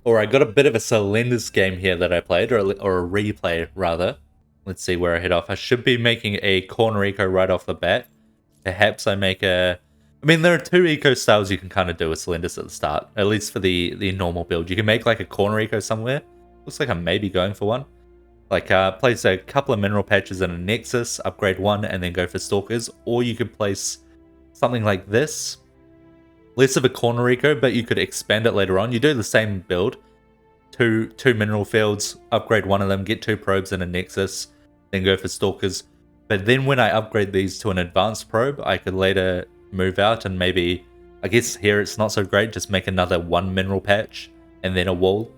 Or I got a bit of a Selendis game here that I played, or a replay rather. Let's see where I head off. I should be making a corner eco right off the bat. Perhaps I make a... I mean, there are two eco styles you can kind of do with Selendis at the start, at least for the normal build. You can make like a corner eco somewhere. Looks like I'm maybe going for one. Like, place a couple of mineral patches in a Nexus, upgrade one, and then go for Stalkers. Or you could place something like this. Less of a corner eco, but you could expand it later on. You do the same build. Two mineral fields, upgrade one of them, get 2 probes in a Nexus, then go for Stalkers. But then when I upgrade these to an advanced probe, I could later move out and maybe, I guess here it's not so great, just make another 1 mineral patch and then a wall.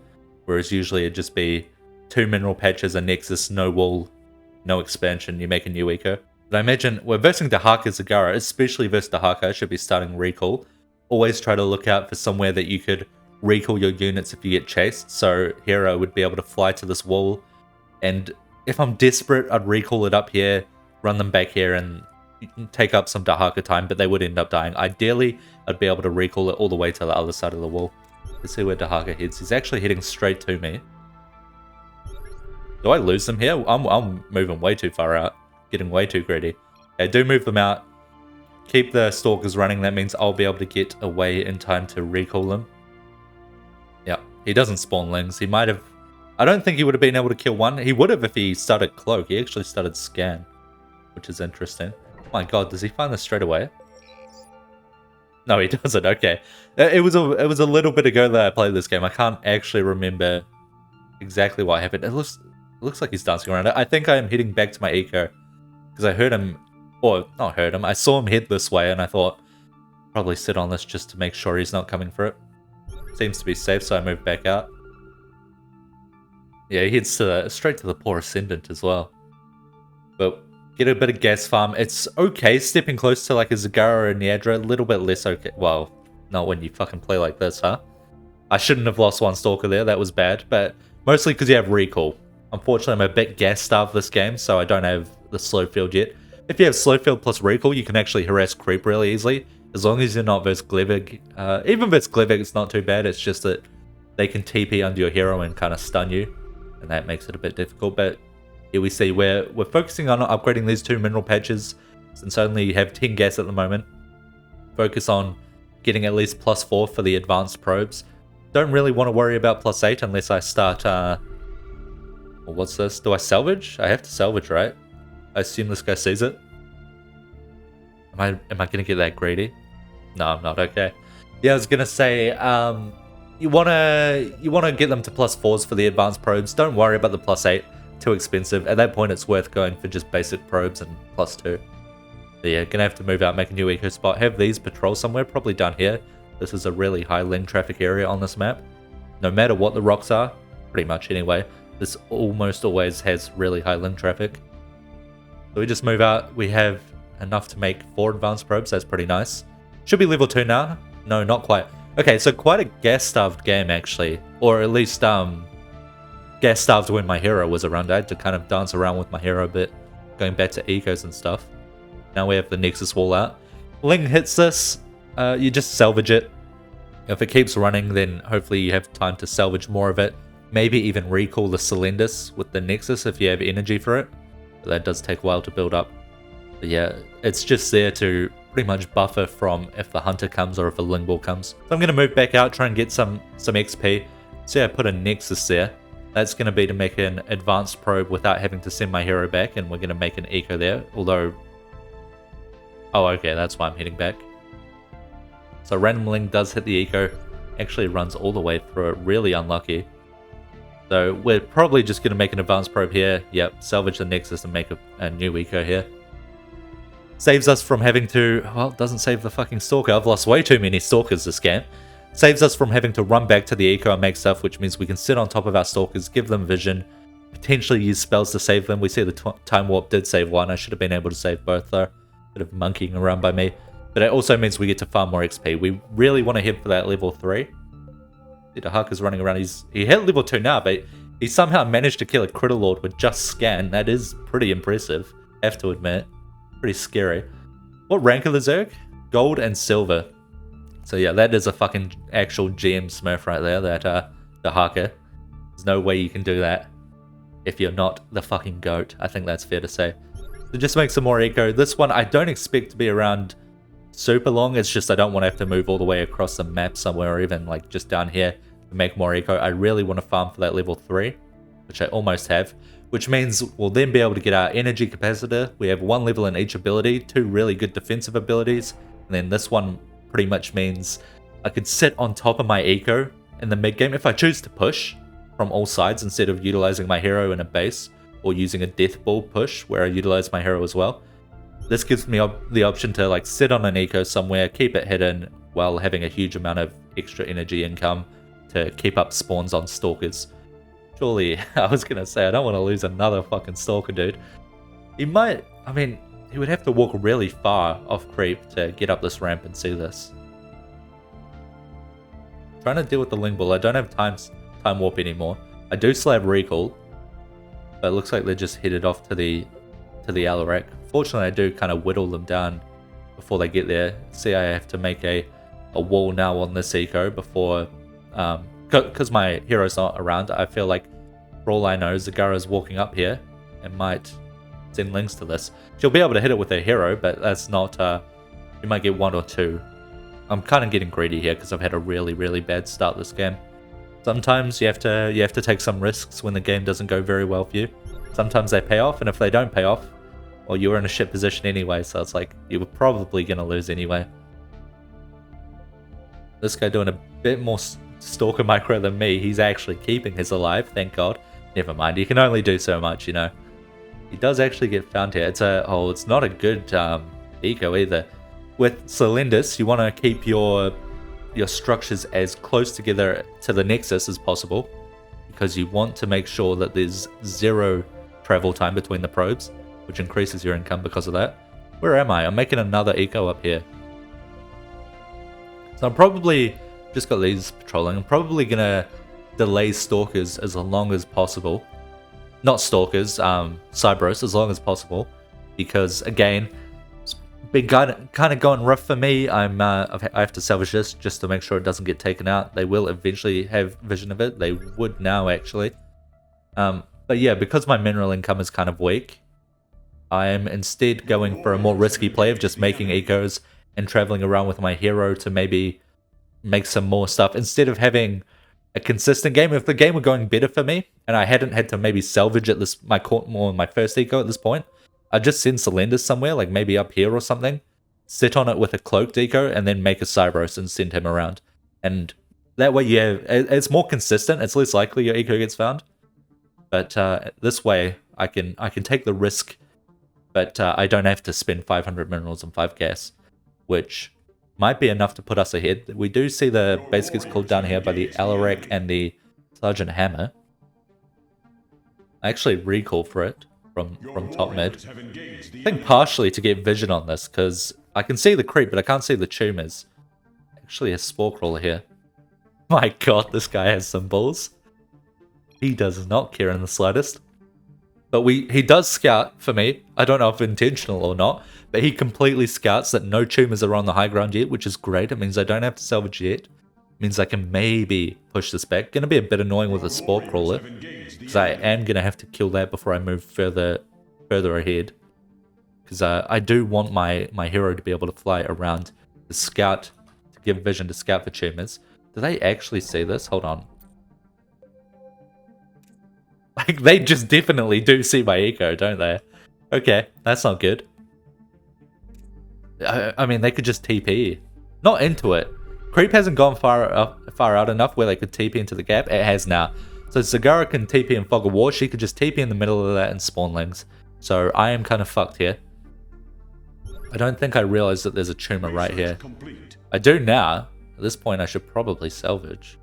Whereas usually it'd just be 2 mineral patches, a Nexus, no wall, no expansion, you make a new eco. But I imagine we're versing Dahaka Zagara, especially versus Dahaka, should be starting recall. Always try to look out for somewhere that you could recall your units if you get chased. So here I would be able to fly to this wall, and if I'm desperate, I'd recall it up here, run them back here, and take up some Dahaka time, but they would end up dying. Ideally, I'd be able to recall it all the way to the other side of the wall. Let's see where Dahaka heads. He's actually heading straight to me. Do I lose them here? I'm moving way too far out, getting way too greedy. I do move them out. Keep the Stalkers running, that means I'll be able to get away in time to recall them. Yeah, he doesn't spawn Lings. He might have... I don't think he would have been able to kill one. He would have if he started Cloak. He actually started Scan, which is interesting. Oh my god, does he find this straight away? No, he doesn't. Okay. It was a little bit ago that I played this game. I can't actually remember exactly what happened. It looks like he's dancing around. I think I am heading back to my eco because I heard him... Or, not heard him, I saw him head this way and I thought, probably sit on this just to make sure he's not coming for it. Seems to be safe, so I moved back out. Yeah, he heads straight to the Poor Ascendant as well. But get a bit of gas farm. It's okay stepping close to like a Zagara or a Niadra, a little bit less okay. Well, not when you fucking play like this, huh? I shouldn't have lost one Stalker there, that was bad, but mostly because you have recall. Unfortunately, I'm a bit gas starved this game, so I don't have the slow field yet. If you have slow field plus recall, you can actually harass creep really easily, as long as you're not versus Glevig. Even versus Glevig, it's not too bad, it's just that they can TP under your hero and kind of stun you, and that makes it a bit difficult. But here we see we're focusing on upgrading these 2 mineral patches, since only you have 10 gas at the moment. Focus on getting at least +4 for the advanced probes. Don't really want to worry about +8 unless I start... well, what's this? Do I salvage? I have to salvage, right? I assume this guy sees it. Am I gonna get that greedy? No, I'm not. Okay. Yeah, I was gonna say, you wanna get them to +4s for the advanced probes. Don't worry about the +8. Too expensive. At that point, it's worth going for just basic probes and +2. But yeah, gonna have to move out, make a new eco spot. Have these patrol somewhere, probably down here. This is a really high Ling traffic area on this map. No matter what the rocks are, pretty much anyway, this almost always has really high Ling traffic. So we just move out. We have enough to make 4 advanced probes. That's pretty nice. Should be level 2 now. No, not quite. Okay, so quite a gas-starved game, actually. Or at least, gas-starved when my hero was around. I had to kind of dance around with my hero a bit, going back to ecos and stuff. Now we have the Nexus wall out. Ling hits this. You just salvage it. If it keeps running, then hopefully you have time to salvage more of it. Maybe even recall the Selendis with the Nexus if you have energy for it. But that does take a while to build up. But yeah, it's just there to pretty much buffer from if the Hunter comes or if a Ling Ball comes. So I'm going to move back out, try and get some XP. See, I put a Nexus there. That's going to be to make an advanced probe without having to send my hero back, and we're going to make an eco there. Although... Oh, okay, that's why I'm heading back. So Random Ling does hit the eco. Actually runs all the way through it. Really unlucky. So we're probably just going to make an advanced probe here. Yep, salvage the Nexus and make a new eco here. Saves us from having to... Well, it doesn't save the fucking Stalker. I've lost way too many Stalkers this game. Saves us from having to run back to the eco and make stuff, which means we can sit on top of our Stalkers, give them vision, potentially use spells to save them. We see the Time Warp did save one. I should have been able to save both though. Bit of monkeying around by me. But it also means we get to farm more XP. We really want to head for that level 3. The Haka's running around. He hit level 2 now, but he somehow managed to kill a Critter Lord with just Scan. That is pretty impressive, have to admit. Pretty scary. What rank are the Zerg? Gold and silver. So yeah, that is a fucking actual GM smurf right there that Dahaka. There's no way you can do that if you're not the fucking GOAT. I think that's fair to say. So just make some more eco. This one I don't expect to be around super long. It's just I don't want to have to move all the way across the map somewhere, or even like just down here to make more eco. I really want to farm for that level 3, which I almost have, which means we'll then be able to get our energy capacitor. We have 1 level in each ability, 2 really good defensive abilities, and then this one pretty much means I could sit on top of my eco in the mid game if I choose to push from all sides instead of utilizing my hero in a base or using a death ball push where I utilize my hero as well. This gives me the option to like sit on an eco somewhere, keep it hidden while having a huge amount of extra energy income to keep up spawns on stalkers. Surely, I was gonna say, I don't want to lose another fucking stalker, dude. He might, I mean, he would have to walk really far off creep to get up this ramp and see this. Trying to deal with the Ling Bull. I don't have time warp anymore. I do still have recall, but it looks like they're just headed off to the Alarak. Fortunately, I do kind of whittle them down before they get there. See, I have to make a wall now on this eco before, because my hero's not around. I feel like, for all I know, Zagara's walking up here and might send links to this. She'll be able to hit it with her hero, but that's not, you might get 1 or 2. I'm kind of getting greedy here because I've had a really, really bad start this game. Sometimes you have to take some risks when the game doesn't go very well for you. Sometimes they pay off, and if they don't pay off, well, you're in a shit position anyway, so it's like, you were probably going to lose anyway. This guy doing a bit more stalker micro than me. He's actually keeping his alive, thank God. Never mind, you can only do so much, you know. He does actually get found here. It's not a good eco either. With Selendis, you want to keep your structures as close together to the nexus as possible, because you want to make sure that there's 0 travel time between the probes, which increases your income because of that. Where am I? I'm making another eco up here. So I'm probably, just got these patrolling, I'm probably going to delay stalkers as long as possible. Not stalkers, Cyberus as long as possible, because again, it's been kind of going rough for me. I have to salvage this just to make sure it doesn't get taken out. They will eventually have vision of it. They would now, actually. But yeah, because my mineral income is kind of weak, I am instead going for a more risky play of just making ecos and traveling around with my hero to maybe make some more stuff instead of having a consistent game. If the game were going better for me and I hadn't had to maybe salvage at my first eco at this point, I'd just send Selendis somewhere, like maybe up here or something, sit on it with a cloaked eco, and then make a Cyberus and send him around. And that way, yeah, it's more consistent. It's less likely your eco gets found. But this way, I can take the risk, but I don't have to spend 500 minerals and 5 gas, which might be enough to put us ahead. We do see the base gets called down here by the Alarak and the Sergeant Hammer. I actually recall for it from top mid. I think partially to get vision on this, because I can see the creep, but I can't see the tumors. Actually, a spore crawler here. My god, this guy has some balls. He does not care in the slightest. But he does scout for me. I don't know if intentional or not, but he completely scouts that no tumors are on the high ground yet, which is great. It means I don't have to salvage yet. It means I can maybe push this back. Gonna be a bit annoying with a spore crawler, because I am gonna have to kill that before I move further ahead. Because I do want my hero to be able to fly around the scout, to give vision to scout for tumors. Do they actually see this? Hold on. Like, they just definitely do see my eco, don't they? Okay, that's not good. I mean, they could just TP. Not into it. Creep hasn't gone far out enough where they could TP into the gap. It has now. So Zagara can TP in Fog of War. She could just TP in the middle of that and spawn lings. So I am kind of fucked here. I don't think I realized that there's a tumor right here. I do now. At this point, I should probably salvage.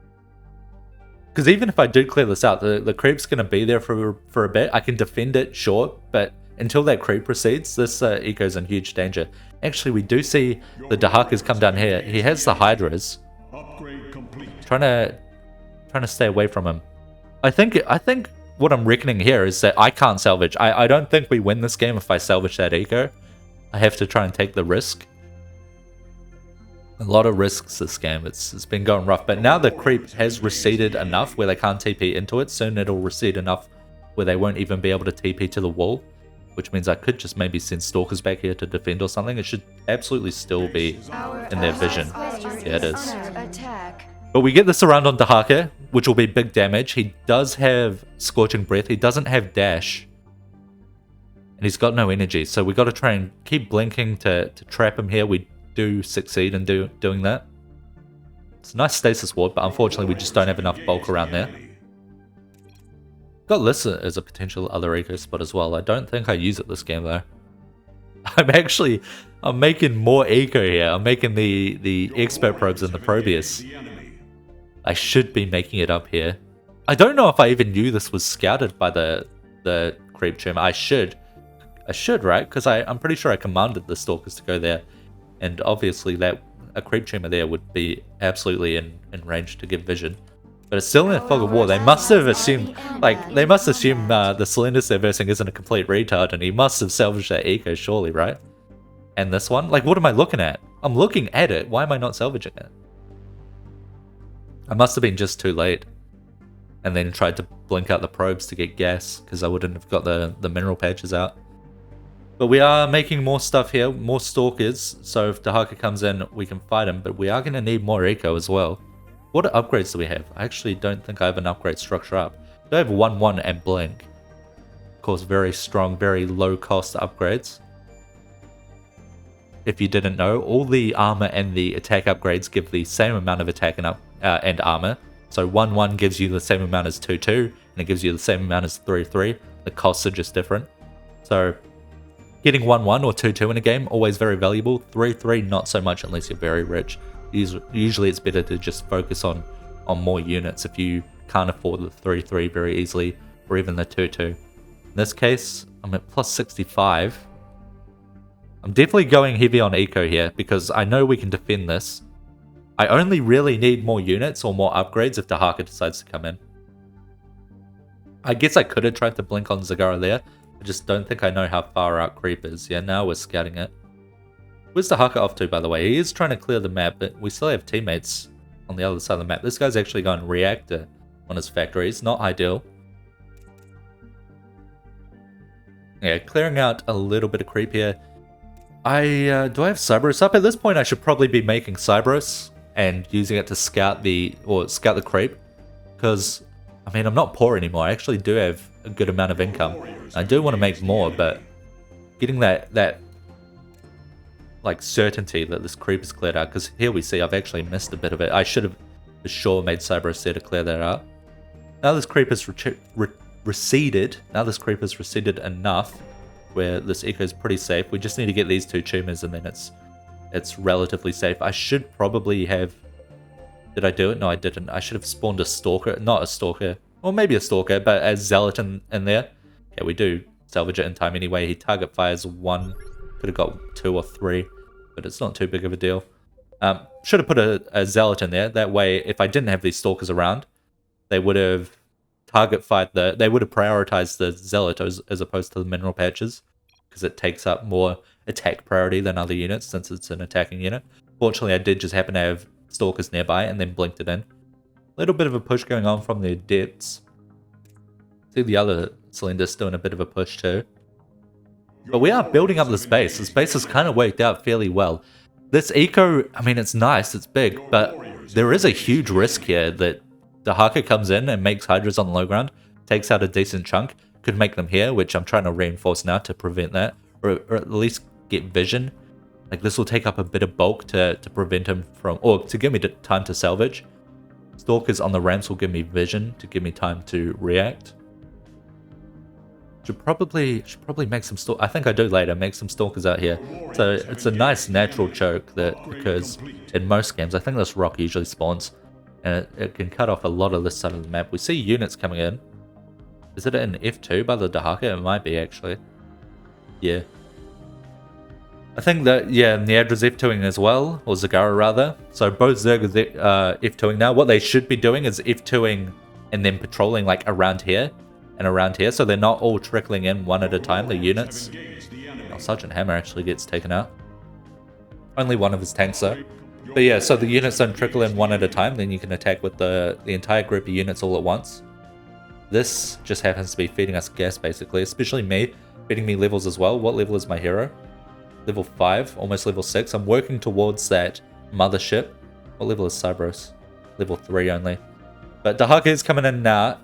Because even if I do clear this out, the creep's going to be there for a bit. I can defend it, sure, but until that creep proceeds, this eco's in huge danger. Actually, we do see the Dahakas come down here. He has the Hydras. Trying to stay away from him. I think what I'm reckoning here is that I can't salvage. I don't think we win this game if I salvage that eco. I have to try and take the risk. A lot of risks this game. It's been going rough, but now the creep has receded enough where they can't TP into it. Soon it'll recede enough where they won't even be able to TP to the wall, which means I could just maybe send stalkers back here to defend or something. It should absolutely still be in their vision. Yeah, it is. But we get this around on Dahaka, which will be big damage. He does have Scorching Breath. He doesn't have Dash. And he's got no energy, so we got to try and keep blinking to trap him here. We do succeed in doing that. It's a nice stasis ward, but unfortunately we just don't have enough bulk around there. Got Lissa as a potential other eco spot as well. I don't think I use it this game though. I'm making more eco here. I'm making the expert probes and the Proteus. I should be making it up here. I don't know if I even knew this was scouted by the creep tumor. I should, right? Because I'm pretty sure I commanded the stalkers to go there. And obviously that a creep tumor there would be absolutely in range to give vision. But it's still in a fog of war. They must have assumed, the Selendis they're versing isn't a complete retard, and he must have salvaged that eco, surely, right? And this one? Like, what am I looking at? I'm looking at it. Why am I not salvaging it? I must have been just too late. And then tried to blink out the probes to get gas, because I wouldn't have got the mineral patches out. But we are making more stuff here, more stalkers, so if Dahaka comes in, we can fight him, but we are going to need more eco as well. What upgrades do we have? I actually don't think I have an upgrade structure up. I have 1-1 and blink. Of course, very strong, very low cost upgrades. If you didn't know, all the armor and the attack upgrades give the same amount of attack and armor. So 1-1 gives you the same amount as 2-2, and it gives you the same amount as 3-3. The costs are just different. So getting 1-1 or 2-2 in a game, always very valuable. 3-3, not so much unless you're very rich. Usually it's better to just focus on more units if you can't afford the 3-3 very easily, or even the 2-2. In this case, I'm at plus 65. I'm definitely going heavy on eco here, because I know we can defend this. I only really need more units or more upgrades if Dahaka decides to come in. I guess I could have tried to blink on Zagara there. I just don't think I know how far out creep is. Yeah, now we're scouting it. Where's Dahaka off to, by the way? He is trying to clear the map, but we still have teammates on the other side of the map. This guy's actually going reactor on his factories. Not ideal. Yeah, clearing out a little bit of creep here. Do I have Cyberus up? At this point, I should probably be making Cyberus and using it to scout the creep. Because, I mean, I'm not poor anymore. I actually do have a good amount of income. I do want to make more, but getting that like certainty that this creep is cleared out, because here we see I've actually missed a bit of it. I should have for sure made Cyberus there to clear that out. Now this creep has receded. Now this creep has receded enough where this eco is pretty safe. We just need to get these two tumors and then it's relatively safe. I should probably have... Did I do it? No, I didn't. I should have spawned a stalker. Not a stalker. Or maybe a stalker, but a zealot in there. Yeah, we do salvage it in time anyway. He target fires 1. Could have got 2 or 3, but it's not too big of a deal. Should have put a zealot in there. That way, if I didn't have these stalkers around, they would have they would have prioritized the zealot as opposed to the mineral patches, because it takes up more attack priority than other units since it's an attacking unit. Fortunately, I did just happen to have stalkers nearby and then blinked it in. A little bit of a push going on from the adepts. See the other Selendis doing a bit of a push too. But we are building up this base. This base has kind of worked out fairly well. This eco, I mean, it's nice, it's big, but there is a huge risk here that Dahaka comes in and makes Hydras on the low ground, takes out a decent chunk, could make them here, which I'm trying to reinforce now to prevent that, or at least get vision. Like, this will take up a bit of bulk to prevent him from, or to give me time to salvage. Stalkers on the ramps will give me vision to give me time to react. Should probably make some I think I do later, make some stalkers out here. So it's a nice natural choke that occurs in most games. I think this rock usually spawns, and it can cut off a lot of this side of the map. We see units coming in. Is it an F2 by the Dahaka? It might be, actually. Yeah. I think that, yeah, Niadra's F2ing as well, or Zagara rather. So both Zerg are F2ing now. What they should be doing is F2ing and then patrolling like around here and around here, so they're not all trickling in one at a time, the units. Oh, Sergeant Hammer actually gets taken out. Only one of his tanks though. But yeah, so the units don't trickle in one at a time, then you can attack with the entire group of units all at once. This just happens to be feeding us gas, basically, especially me, feeding me levels as well. What level is my hero? Level 5, almost level 6. I'm working towards that Mothership. What level is Cerberus? Level 3 only. But Dahaka is coming in now.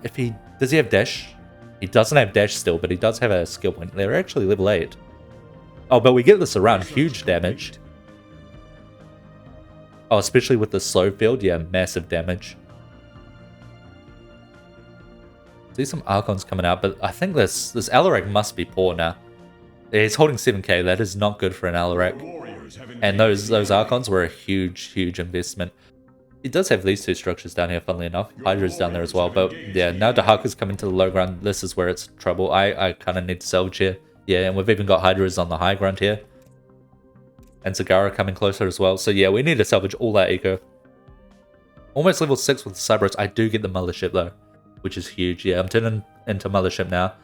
Does he have dash? He doesn't have dash still, but he does have a skill point. They're actually level 8. Oh, but we get this around. Huge damage. Oh, especially with the slow field. Yeah, massive damage. See some Archons coming out, but I think this Alarak must be poor now. He's holding 7k. That is not good for an Alarak. And those Archons were a huge investment. He does have these two structures down here, funnily enough. Hydra's down there as well. But yeah, now Dahaka's coming to the low ground. This is where it's trouble. I kind of need to salvage here. Yeah, and we've even got Hydras on the high ground here. And Zagara coming closer as well. So yeah, we need to salvage all that eco. Almost level 6 with Cerberus. I do get the Mothership though, which is huge. Yeah, I'm turning into Mothership now.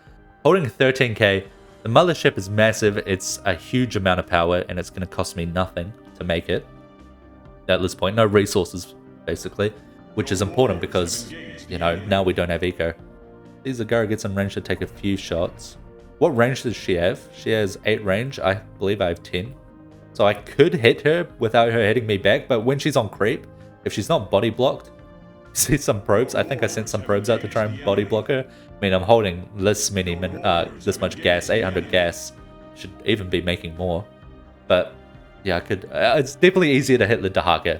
Holding 13k. The Mothership is massive. It's a huge amount of power, and it's going to cost me nothing to make it. At this point, no resources, basically. Which is important because, you know, now we don't have eco. Zagara gets in range to take a few shots. What range does she have? She has 8 range. I believe I have 10. So I could hit her without her hitting me back, but when she's on creep, if she's not body blocked, see some probes. I think I sent some probes out to try and body block her. I mean, I'm holding this much gas, 800 gas. Should even be making more. But yeah, I could. It's definitely easier to hit the Dahaka.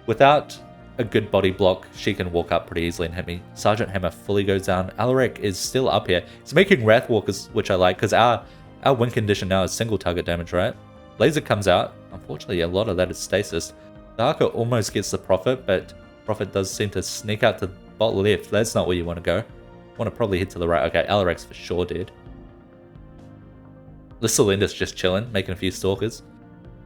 Without a good body block, she can walk up pretty easily and hit me. Sergeant Hammer fully goes down. Alarak is still up here. He's making Wrathwalkers, which I like, because our win condition now is single target damage, right? Laser comes out. Unfortunately, a lot of that is stasis. Dahaka almost gets the Prophet, but Prophet does seem to sneak out to bot left. That's not where you want to go. You want to probably hit to the right. Okay, Alarak's for sure dead. The Selendis just chilling, making a few Stalkers.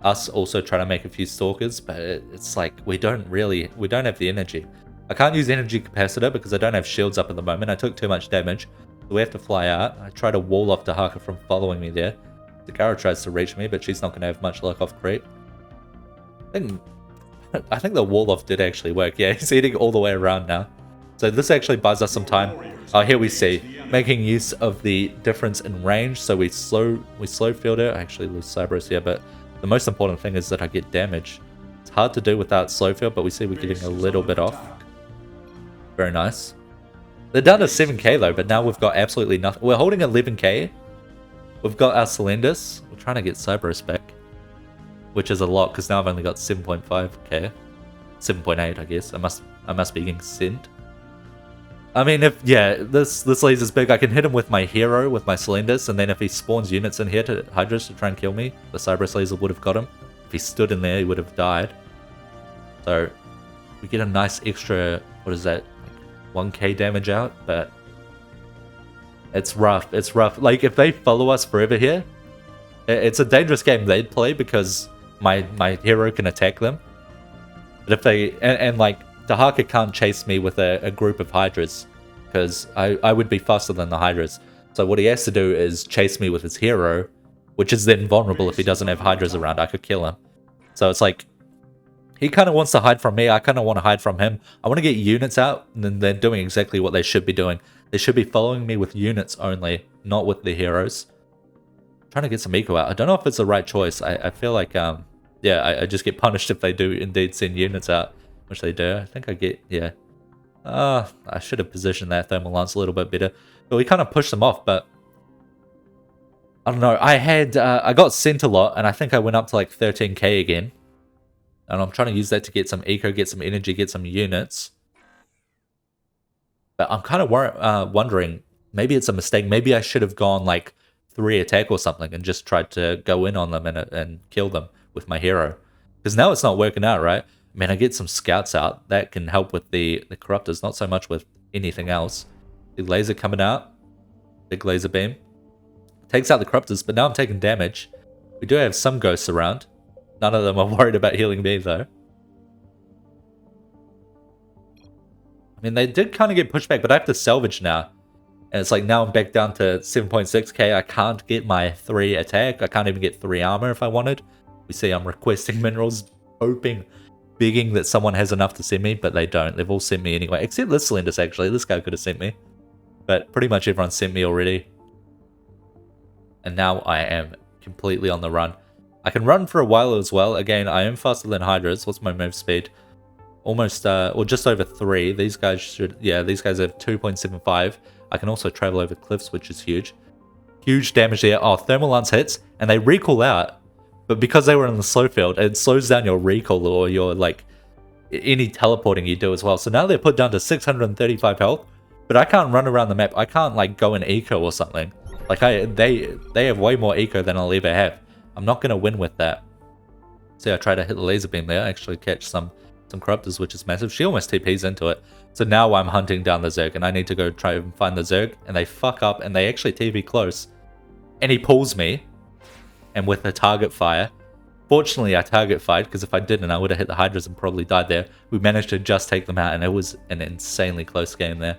Us also trying to make a few Stalkers, but it's like we don't have the energy. I can't use energy capacitor because I don't have shields up at the moment. I took too much damage, so we have to fly out. I try to wall off Dahaka from following me there. Zagara tries to reach me, but she's not going to have much luck off creep. I think the wall off did actually work. Yeah, he's eating all the way around now. So this actually buys us some time. Oh, here we see. Making use of the difference in range. So we slow field it. I actually lose Cerberus here, but the most important thing is that I get damage. It's hard to do without slow field, but we see we're getting a little bit off. Very nice. They're down to 7k though, but now we've got absolutely nothing. We're holding 11k. We've got our Selendis. We're trying to get Cerberus back, which is a lot because now I've only got 7.5k, 7.8 I guess. I must be getting sent. I mean, if this laser's big, I can hit him with my hero, with my Selendis, and then if he spawns units in here to Hydras to try and kill me, the Cerberus laser would have got him. If he stood in there, he would have died. So we get a nice extra, what is that, like 1k damage out, but it's rough. It's rough. Like, if they follow us forever here, it's a dangerous game they'd play because my hero can attack them. But if they... And like, Dahaka can't chase me with a group of Hydras because I would be faster than the Hydras. So what he has to do is chase me with his hero, which is then vulnerable if he doesn't have Hydras around. I could kill him. So it's like... He kind of wants to hide from me. I kind of want to hide from him. I want to get units out, and then they're doing exactly what they should be doing. They should be following me with units only, not with the heroes. I'm trying to get some eco out. I don't know if it's the right choice. I feel like, I just get punished if they do indeed send units out, which they do. I think I get, yeah. I should have positioned that thermal lance a little bit better. But we kind of pushed them off, but I don't know. I got sent a lot, and I think I went up to like 13k again. And I'm trying to use that to get some eco, get some energy, get some units. But I'm kind of wondering, maybe it's a mistake. Maybe I should have gone like 3 attack or something and just tried to go in on them and kill them with my hero. Because now it's not working out, right? I mean, I get some scouts out. That can help with the corruptors, not so much with anything else. Big laser coming out. Big laser beam. Takes out the corruptors, but now I'm taking damage. We do have some ghosts around. None of them are worried about healing me, though. I mean, they did kind of get pushed back, but I have to salvage now. And it's like, now I'm back down to 7.6k. I can't get my 3 attack. I can't even get 3 armor if I wanted. We see I'm requesting minerals hoping, begging that someone has enough to send me, but they don't. They've all sent me anyway, except this Selendis actually. This guy could have sent me, but pretty much everyone sent me already. And now I am completely on the run. I can run for a while as well. Again, I am faster than Hydras. What's my move speed? Almost, or just over 3. These guys should, yeah, these guys have 2.75. I can also travel over cliffs, which is huge. Huge damage there. Oh, Thermal Lance hits, and they recall out. But because they were in the slow field, it slows down your recall or your, like, any teleporting you do as well. So now they're put down to 635 health, but I can't run around the map. I can't, like, go in eco or something. Like, they have way more eco than I'll ever have. I'm not going to win with that. See, I try to hit the laser beam there, actually catch some corruptors, which is massive. She almost TPs into it. So now I'm hunting down the Zerg, and I need to go try and find the Zerg, and they fuck up, and they actually TP close. And he pulls me, and with a target fire. Fortunately, I target fired, because if I didn't, I would have hit the Hydras and probably died there. We managed to just take them out, and it was an insanely close game there.